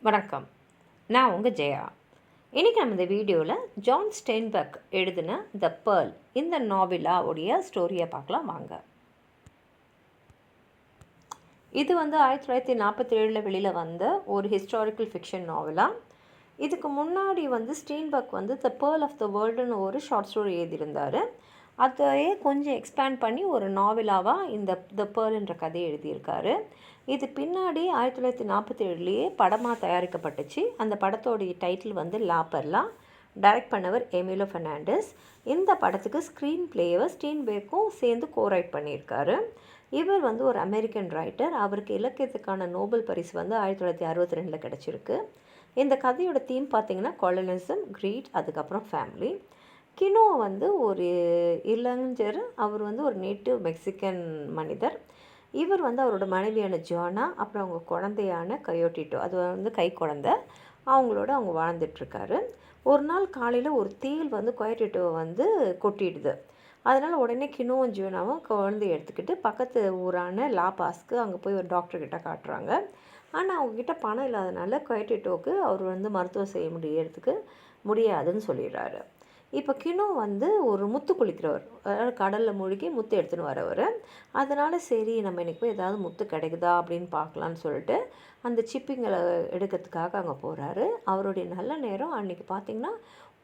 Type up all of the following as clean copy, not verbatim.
வணக்கம். நான் உங்கள் ஜெயா. இன்றைக்கி நம்ம இந்த வீடியோவில் ஜான் ஸ்டெயின்பர்க் எழுதின த பேர்ல் இந்த நாவலாவுடைய ஸ்டோரியை பார்க்கலாம் வாங்க. இது 1947 வெளியில் வந்த ஒரு ஹிஸ்டாரிக்கல் ஃபிக்ஷன் நாவலாக. இதுக்கு முன்னாடி ஸ்டெயின்பர்க் த பேர்ல் ஆஃப் த வேர்ல்டுன்னு ஒரு ஷார்ட் ஸ்டோரி எழுதியிருந்தார். அதையே கொஞ்சம் எக்ஸ்பேண்ட் பண்ணி ஒரு நாவலாவாக இந்த த பேர்ல் என்ற கதையை எழுதியிருக்காரு. இது பின்னாடி 1947 படமாக தயாரிக்கப்பட்டுச்சு. அந்த படத்தோடைய டைட்டில் லா பெர்லா. டைரக்ட் பண்ணவர் எமிலோ ஃபெர்னாண்டஸ். இந்த படத்துக்கு ஸ்க்ரீன் பிளேவர் ஸ்டீன்பர்க்கும் சேர்ந்து கோரைட் பண்ணியிருக்காரு. இவர் ஒரு அமெரிக்கன் ரைட்டர். அவருக்கு இலக்கியத்துக்கான நோபல் பரிசு 1962 கிடச்சிருக்கு. இந்த கதையோட தீம் பார்த்திங்கன்னா கொலனிசம், கிரீட், அதுக்கப்புறம் ஃபேமிலி. கினோ ஒரு இளைஞர். அவர் ஒரு நேட்டிவ் மெக்சிகன் மனிதர். இவர் அவரோட மனைவியான ஜோனா, அப்புறம் அவங்க குழந்தையான கயோட்டிட்டோ, அது கை குழந்தை, அவங்க வாழ்ந்துட்டுருக்காரு. ஒரு நாள் காலையில் ஒரு தேள் கொயோட்டிட்டோவை கொட்டிடுது. அதனால் உடனே கினோவும் ஜோனாவும் குழந்தைய எடுத்துக்கிட்டு பக்கத்து ஊரான லாபாஸ்க்கு அங்கே போய் ஒரு டாக்டர்கிட்ட காட்டுறாங்க. ஆனால் அவங்கக்கிட்ட பணம் இல்லாதனால கொயோட்டிட்டோவுக்கு அவர் மருத்துவம் செய்ய முடியாதுன்னு சொல்லிடுறாரு. இப்போ கினோ ஒரு முத்து குளிக்கிறவர், அதாவது கடலில் மூழ்கி முத்து எடுத்துன்னு வரவர். அதனால் சரி நம்ம இன்றைக்கி போய் ஏதாவது முத்து கிடைக்குதா அப்படின்னு பார்க்கலான்னு சொல்லிட்டு அந்த சிப்பிங்களை எடுக்கிறதுக்காக அங்கே போகிறாரு. அவருடைய நல்ல நேரம் அன்றைக்கி பார்த்திங்கன்னா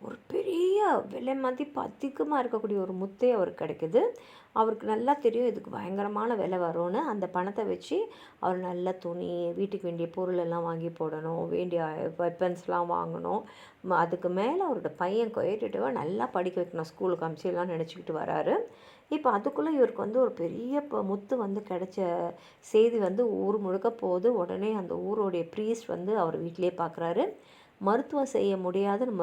ஒரு பெரிய விலை மதிப்பு அதிகமாக இருக்கக்கூடிய ஒரு முத்தே அவருக்கு கிடைக்குது. அவருக்கு நல்லா தெரியும் இதுக்கு பயங்கரமான விலை வரும்னு. அந்த பணத்தை வச்சு அவர் நல்ல துணி, வீட்டுக்கு வேண்டிய பொருள் எல்லாம் வாங்கி போடணும், வேண்டிய வெப்பன்ஸ்லாம் வாங்கணும். அதுக்கு மேலே அவரோட பையன் கொயட்டிட்டுவை நல்லா படிக்க வைக்கணும், ஸ்கூலுக்கு அமிச்சிடலாம்னு நினச்சிக்கிட்டு வராரு. இப்போ அதுக்குள்ளே இவருக்கு ஒரு பெரிய முத்து கிடைச்ச செய்தி ஊர் முழுக்க போகுது. உடனே அந்த ஊருடைய ப்ரீஸ்ட் அவர் வீட்டிலே பார்க்குறாரு. மருத்துவம் செய்ய முடியாதுன்னு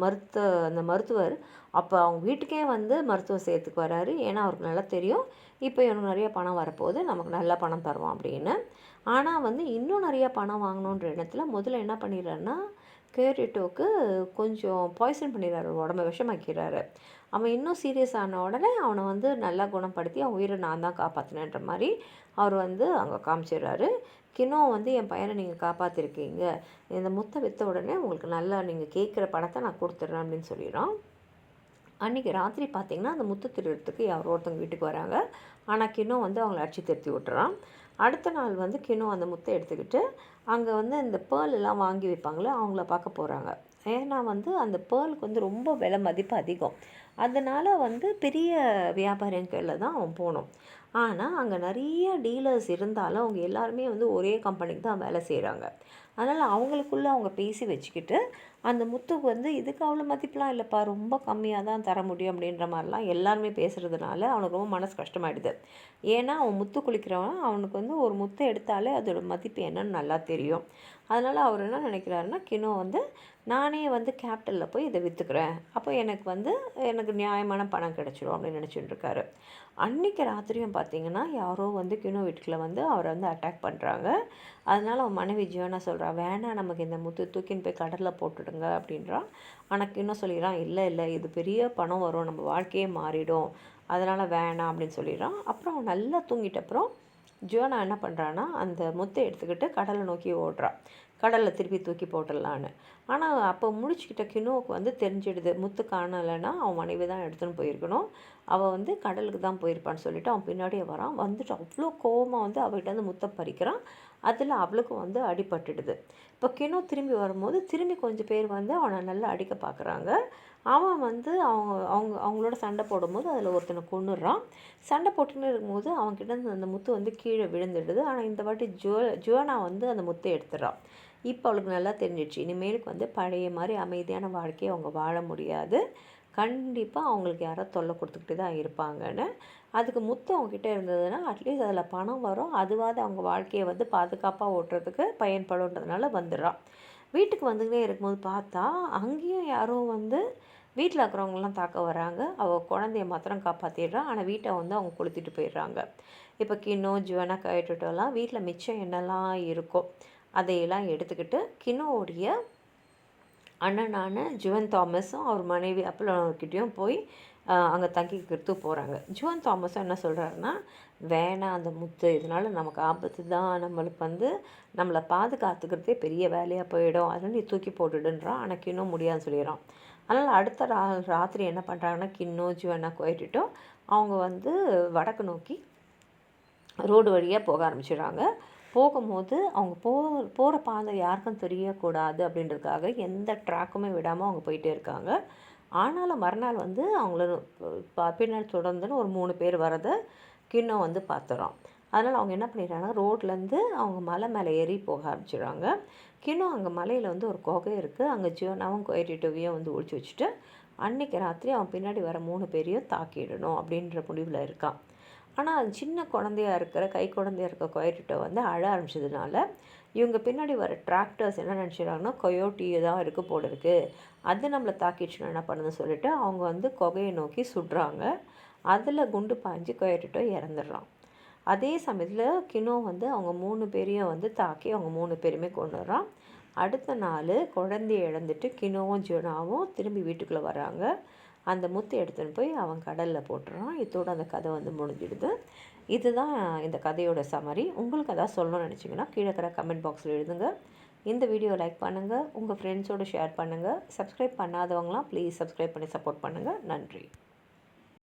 மறுத்த அந்த மருத்துவர் அப்போ அவங்க வீட்டுக்கே மருத்துவம் செய்யறதுக்கு வராரு. ஏன்னா அவருக்கு நல்லா தெரியும் இப்போ இவனுக்கு நிறைய பணம் வரப்போகுது, நமக்கு நல்ல பணம் தருவான் அப்படின்னு. ஆனால் இன்னும் நிறையா பணம் வாங்கணுன்ற எண்ணத்தில் முதல்ல என்ன பண்ணிடுறாருன்னா கேரிட்டோவுக்கு கொஞ்சம் பாய்சன் பண்ணிடுறாரு, உடம்பை விஷமாக்கிறாரு. அவன் இன்னும் சீரியஸ் ஆன உடனே அவனை நல்லா குணப்படுத்தி அவன் உயிரை நான் தான் காப்பாற்றினேன்ற மாதிரி அவர் அங்கே காமிச்சிடுறாரு. கினோ என் பையனை நீங்கள் காப்பாற்றிருக்கீங்க, இந்த முத்தை விற்ற உடனே உங்களுக்கு நல்லா நீங்கள் கேட்குற பணத்தை நான் கொடுத்துட்றேன் அப்படின்னு சொல்லிடுறான். அன்றைக்கி ராத்திரி பார்த்திங்கன்னா அந்த முத்து திருடுறதுக்கு யாரோ ஒருத்தவங்க வீட்டுக்கு வராங்க. ஆனால் கினோ அவங்கள அடித்து திருத்தி விட்டுறான். அடுத்த நாள் கினோ அந்த முத்தை எடுத்துக்கிட்டு அங்கே இந்த பேர்ல் எல்லாம் வாங்கி வைப்பாங்களே அவங்கள பார்க்க போகிறாங்க. ஏன்னா அந்த பேர்லுக்கு ரொம்ப விலை மதிப்பு அதிகம். அதனால் பெரிய வியாபாரிகளில் தான் அவன் போகணும். ஆனால் அங்கே நிறைய டீலர்ஸ் இருந்தாலும் அவங்க எல்லாருமே ஒரே கம்பெனிக்கு தான் வேலை செய்கிறாங்க. அதனால் அவங்களுக்குள்ளே அவங்க பேசி வச்சுக்கிட்டு அந்த முத்துக்கு இதுக்கு அவ்வளோ மதிப்பெலாம் இல்லைப்பா, ரொம்ப கம்மியாக தான் தர முடியும் அப்படின்ற மாதிரிலாம் எல்லாருமே பேசுகிறதுனால அவனுக்கு ரொம்ப மனசு கஷ்டமாயிடுது. ஏன்னா அவன் முத்து குளிக்கிறவன், அவனுக்கு ஒரு முத்தை எடுத்தாலே அதோட மதிப்பு என்னன்னு நல்லா தெரியும். அதனால் அவர் என்ன நினைக்கிறாருன்னா கினோ நானே கேபிட்டலில் போய் இதை விற்றுக்கிறேன், அப்போ எனக்கு நியாயமான பணம் கிடச்சிரும் அப்படின்னு நினச்சிட்டு இருக்காரு. அன்றைக்கி ராத்திரியும் பார்த்திங்கன்னா யாரோ கினோ வீட்டுக்குள்ளே அவரை அட்டாக் பண்ணுறாங்க. அதனால் அவன் மனைவி ஜியோனா சொல்கிறா, வேணாம் நமக்கு இந்த முத்து தூக்கின்னு போய் கடலில் போட்டுடுங்க அப்படின்றான். ஆனால் கினோ சொல்லிடுறான், இல்லை இல்லை இது பெரிய பணம் வரும், நம்ம வாழ்க்கையே மாறிடும், அதனால் வேணாம் அப்படின்னு சொல்லிடுறான். அப்புறம் அவன் நல்லா தூங்கிட்டப்புறம் ஜியோனா என்ன பண்ணுறான்னா அந்த முத்தை எடுத்துக்கிட்டு கடலை நோக்கி ஓடுறான், கடலில் திருப்பி தூக்கி போட்டுடலான்னு. ஆனால் அப்போ முடிச்சுக்கிட்ட கினோவுக்கு தெரிஞ்சிடுது முத்து காணலைன்னா அவன் மனைவி தான் எடுத்துன்னு போயிருக்கணும், அவள் கடலுக்கு தான் போயிருப்பான்னு சொல்லிவிட்டு அவன் பின்னாடியே வரான். வந்துட்டு அவ்வளோ கோவமாக அவகிட்ட முத்தை பறிக்கிறான். அதில் அவளுக்கும் அடிபட்டுடுது. இப்போ கினோ திரும்பி வரும்போது திரும்பி கொஞ்சம் பேர் அவனை நல்லா அடிக்க பார்க்குறாங்க. அவன் அவங்க அவங்களோட சண்டை போடும்போது அதில் ஒருத்தனை கொன்னுடுறான். சண்டை போட்டுன்னு இருக்கும்போது அவன்கிட்ட அந்த முத்து கீழே விழுந்துடுது. ஆனால் இந்த வாட்டி ஜோனா அந்த முத்தை எடுத்துடுறான். இப்போ அவளுக்கு நல்லா தெரிஞ்சிடுச்சு இனிமேலுக்கு பழைய மாதிரி அமைதியான வாழ்க்கையை அவங்க வாழ முடியாது, கண்டிப்பாக அவங்களுக்கு யாரோ தொல்லை கொடுத்துக்கிட்டு தான் இருப்பாங்கன்னு. அதுக்கு முத்து அவங்ககிட்ட இருந்ததுன்னா அட்லீஸ்ட் அதில் பணம் வரும், அதுவாது அவங்க வாழ்க்கையை பாதுகாப்பாக ஓட்டுறதுக்கு பயன்படுன்றதுனால வந்துடுறான். வீட்டுக்கு வந்துக்கிட்டே இருக்கும்போது பார்த்தா அங்கேயும் யாரோ வீட்டில் இருக்கிறவங்களாம் தாக்க வராங்க. அவள் குழந்தைய மாத்திரம் காப்பாற்றிடுறான். ஆனால் வீட்டை அவங்க கொளுத்திட்டு போயிடுறாங்க. இப்போ கினோ ஜுவனா கைட்டுட்டோலாம் வீட்டில் மிச்சம் என்னெல்லாம் இருக்கோ அதையெல்லாம் எடுத்துக்கிட்டு கினோவுடைய அண்ணனான ஜுவன் தாமஸும் அவர் மனைவி அப்போலோக்கிட்டேயும் போய் அங்கே தங்கிக்கிறதுக்கு போகிறாங்க. ஜுவன் தாமஸும் என்ன சொல்கிறாருன்னா, வேணாம் அந்த முத்து, இதனால் நமக்கு ஆபத்து தான், நம்மளுக்கு வந்து நம்மளை பாதுகாத்துக்கிறதே பெரிய வேலையாக போயிடும், அதனால் நீ தூக்கி போட்டுடுன்றான். ஆனால் கின்னும் முடியாதுன்னு சொல்லிடுறான். அதனால் அடுத்த ராத்திரி என்ன பண்ணுறாங்கன்னா, கின்னோ ஜுவனா கோயிட்டுட்டோ அவங்க வந்து வடக்கு நோக்கி ரோடு வழியாக போக ஆரம்பிச்சிடுறாங்க. போகும்போது அவங்க போகிற பாதை யாருக்கும் தெரியக்கூடாது அப்படின்றதுக்காக எந்த ட்ராக்குமே விடாமல் அவங்க போயிட்டே இருக்காங்க. ஆனாலும் மறுநாள் வந்து அவங்கள பின்னாடி தொடர்ந்துன்னு ஒரு 3 பேர் வரதை கின்னோ வந்து பார்த்துறோம். அதனால் அவங்க என்ன பண்ணிடுறாங்கன்னா, ரோட்லேருந்து அவங்க மலை மேலே ஏறி போக ஆரம்பிச்சிடுறாங்க. கின்னோ அங்கே மலையில் வந்து ஒரு குகை இருக்குது, அங்கே ஜியோனாவும் கோயட்டிட்டோவையும் வந்து ஒழிச்சு வச்சுட்டு அன்றைக்கி ராத்திரி அவன் பின்னாடி வர 3 பேரையும் தாக்கிடணும் அப்படின்ற முடிவில் இருக்கான். ஆனால் அது சின்ன குழந்தையாக இருக்கிற கை குழந்தையாக இருக்க கோயட்டிட்டோ வந்து அழ ஆரம்பிச்சதுனால இவங்க பின்னாடி வர டிராக்டர்ஸ் என்ன நினச்சிடுறாங்கன்னா, கொயோட்டி தான் இருக்குது போல இருக்குது, அது நம்மளை தாக்கிடுச்சுன்னா என்ன பண்ணுதுன்னு சொல்லிட்டு அவங்க வந்து குகையை நோக்கி சுடுறாங்க. அதில் குண்டு பாய்ஞ்சு கோயட்டிட்டோ இறந்துடுறான். அதே சமயத்தில் கினோ வந்து அவங்க 3 பேரையும் வந்து தாக்கி அவங்க 3 பேருமே கொண்டுறான். அடுத்த நாள் குழந்தைய இழந்துட்டு கினோவும் ஜுனாவும் திரும்பி வீட்டுக்குள்ளே வராங்க. அந்த முத்து எடுத்துன்னு போய் அவன் கடலில் போட்டுறான். இதோட அந்த கதை வந்து முடிஞ்சிடுது. இதுதான் இந்த கதையோட சம்மரி. உங்களுக்கு எதாவது சொல்லணும்னு நினச்சிங்கன்னா கீழே இருக்கிற கமெண்ட் பாக்ஸில் எழுதுங்க. இந்த வீடியோ லைக் பண்ணுங்கள், உங்கள் ஃப்ரெண்ட்ஸோடு ஷேர் பண்ணுங்கள். சப்ஸ்கிரைப் பண்ணாதவங்களாம் ப்ளீஸ் சப்ஸ்கிரைப் பண்ணி சப்போர்ட் பண்ணுங்கள். நன்றி.